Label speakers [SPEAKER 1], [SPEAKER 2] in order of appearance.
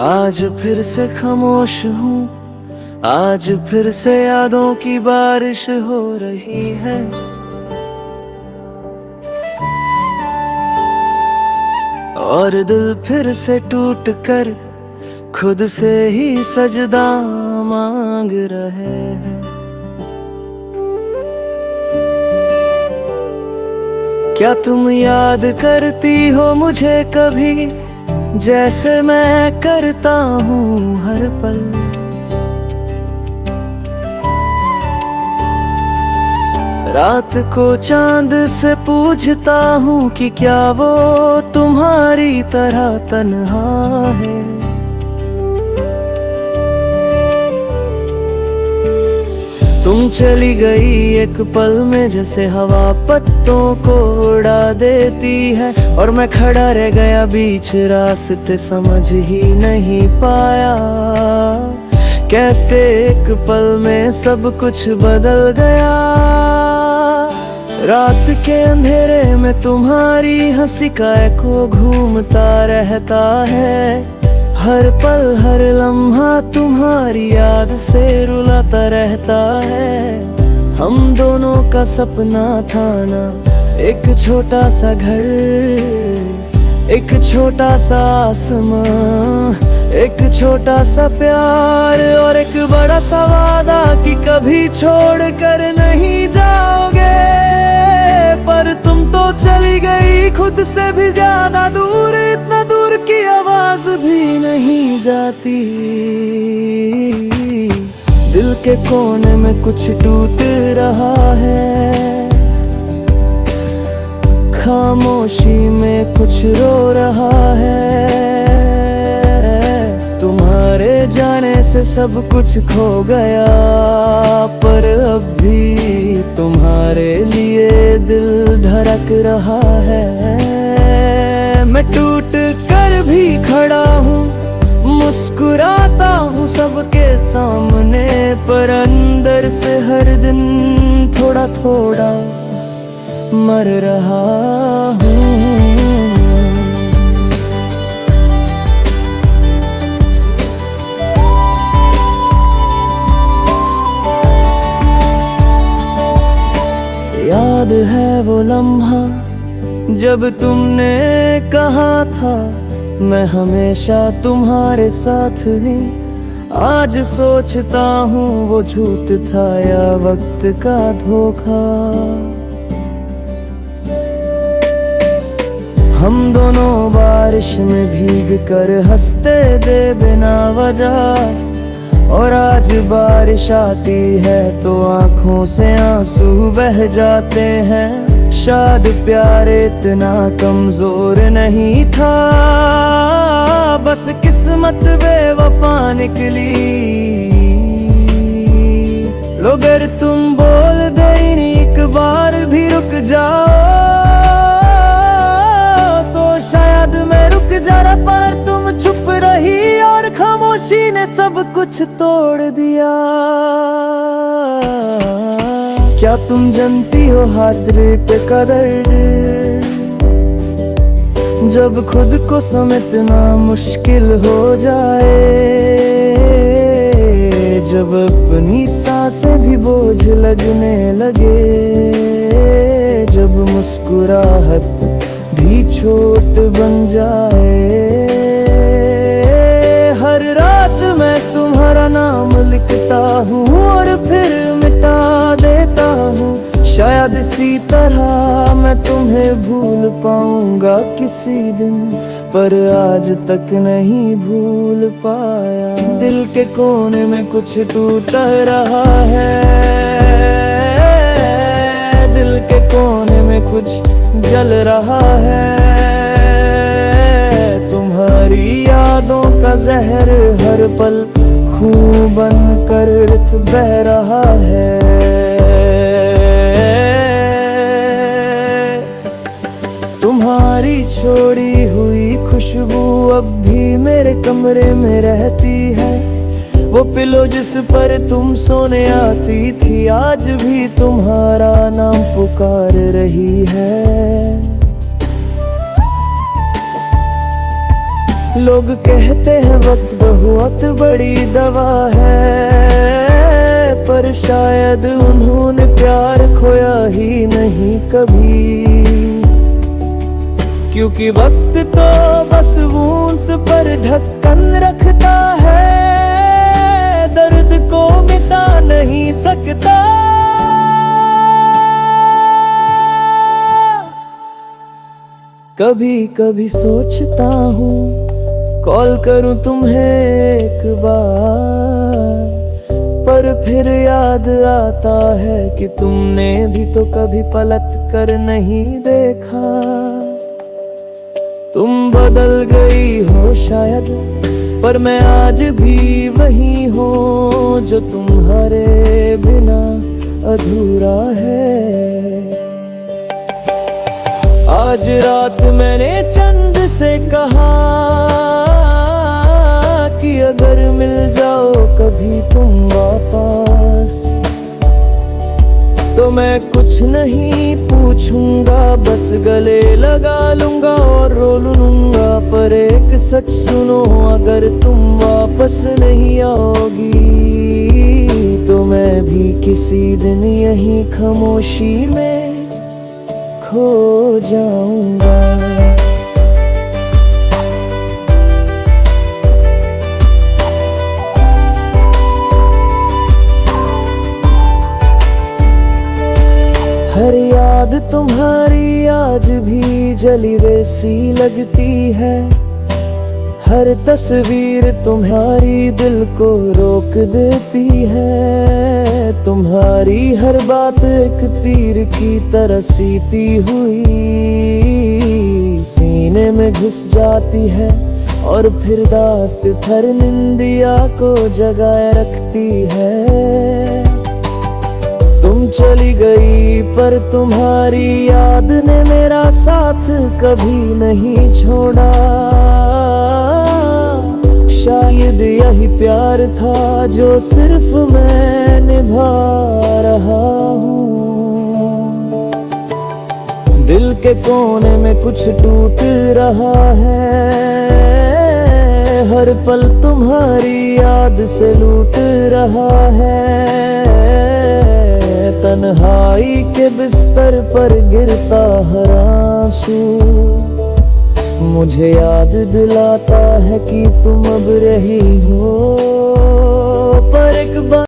[SPEAKER 1] आज फिर से खामोश हूँ, आज फिर से यादों की बारिश हो रही है। और दिल फिर से टूट कर खुद से ही सजदा मांग रहे हैं। क्या तुम याद करती हो मुझे कभी, जैसे मैं करता हूँ हर पल। रात को चांद से पूछता हूँ कि क्या वो तुम्हारी तरह तन्हा है। तुम चली गई एक पल में, जैसे हवा पत्तों को उड़ा देती है। और मैं खड़ा रह गया बीच रास्ते, समझ ही नहीं पाया कैसे एक पल में सब कुछ बदल गया। रात के अंधेरे में तुम्हारी हंसी का एको घूमता रहता है। हर पल हर लम्हा तुम्हारी याद से रुलाता रहता है। हम दोनों का सपना था ना, एक छोटा सा घर, एक छोटा सा आसमां, एक छोटा सा प्यार और एक बड़ा सा वादा कि कभी छोड़ कर नहीं जाओगे। पर तुम तो चली गई खुद से भी ज्यादा दूर, इतना दूर की आवाज भी नहीं जाती। दिल के कोने में कुछ टूट रहा है, खामोशी में कुछ रो रहा है। तुम्हारे जाने से सब कुछ खो गया, पर अब भी तुम्हारे लिए दिल धड़क रहा है। मैं टूट कर भी खड़ा हूँ, मुस्कुराता हूँ सबके सामने, पर अंदर से हर दिन थोड़ा थोड़ा मर रहा हूँ। याद है वो लम्हा जब तुमने कहा था मैं हमेशा तुम्हारे साथ ही। आज सोचता हूँ वो झूठ था या वक्त का धोखा। हम दोनों बारिश में भीग कर हंसते थे बिना वजह, और आज बारिश आती है तो आंखों से आंसू बह जाते हैं। शायद प्यार इतना कमजोर नहीं था, बस किस्मत बेवफा निकली। लो अगर तुम बोल देनी एक बार भी रुक जाओ, तो शायद मैं रुक जाना, पर तुम चुप रही और खामोशी ने सब कुछ तोड़ दिया। क्या तुम जानती हो हाथ का दर्द, जब खुद को समेटना मुश्किल हो जाए, जब अपनी सांसें भी बोझ लगने लगे, जब मुस्कुराहट भी छोट बन जाए। हर रात मैं तुम्हारा नाम लिखता हूँ और फिर मिटा देता हूँ। शायद इसी तरह मैं तुम्हें भूल पाऊंगा किसी दिन, पर आज तक नहीं भूल पाया। दिल के कोने में कुछ टूट रहा है, दिल के कोने में कुछ जल रहा है। तुम्हारी यादों का जहर हर पल खून बन कर बह रहा है। तुम्हारी छोड़ी हुई खुशबू अब भी मेरे कमरे में रहती है। वो पिलो जिस पर तुम सोने आती थी, आज भी तुम्हारा नाम पुकार रही है। लोग कहते हैं वक्त बहुत बड़ी दवा है, पर शायद उन्होंने प्यार खोया ही नहीं कभी। क्योंकि वक्त तो बस वूंस पर ढक्कन रखता है, दर्द को मिटा नहीं सकता। कभी कभी सोचता हूँ कॉल करूं तुम्हें एक बार, पर फिर याद आता है कि तुमने भी तो कभी पलट कर नहीं देखा। तुम बदल गई हो शायद, पर मैं आज भी वही हूँ जो तुम्हारे बिना अधूरा है। आज रात मैंने चंद से कहा कि अगर मिल जाओ कभी तुम वापस, तो मैं कुछ नहीं पूछूंगा, बस गले लगा लूंगा और रो लूंगा। पर एक सच सुनो, अगर तुम वापस नहीं आओगी तो मैं भी किसी दिन यही खामोशी में खो जाऊंगा। हर याद तुम्हारी आज भी जली वैसी लगती है, हर तस्वीर तुम्हारी दिल को रोक देती है। तुम्हारी हर बात एक तीर की तरह सीती हुई सीने में घुस जाती है, और फिर रात भर निंदिया को जगाए रखती है। तुम चली गई पर तुम्हारी याद ने मेरा साथ कभी नहीं छोड़ा। शायद यही प्यार था जो सिर्फ मैं निभा रहा हूँ। दिल के कोने में कुछ टूट रहा है, हर पल तुम्हारी याद से लूट रहा है। तन्हाई के बिस्तर पर गिरता हर आंसू मुझे याद दिलाता है कि तुम अब रही हो, पर एक बार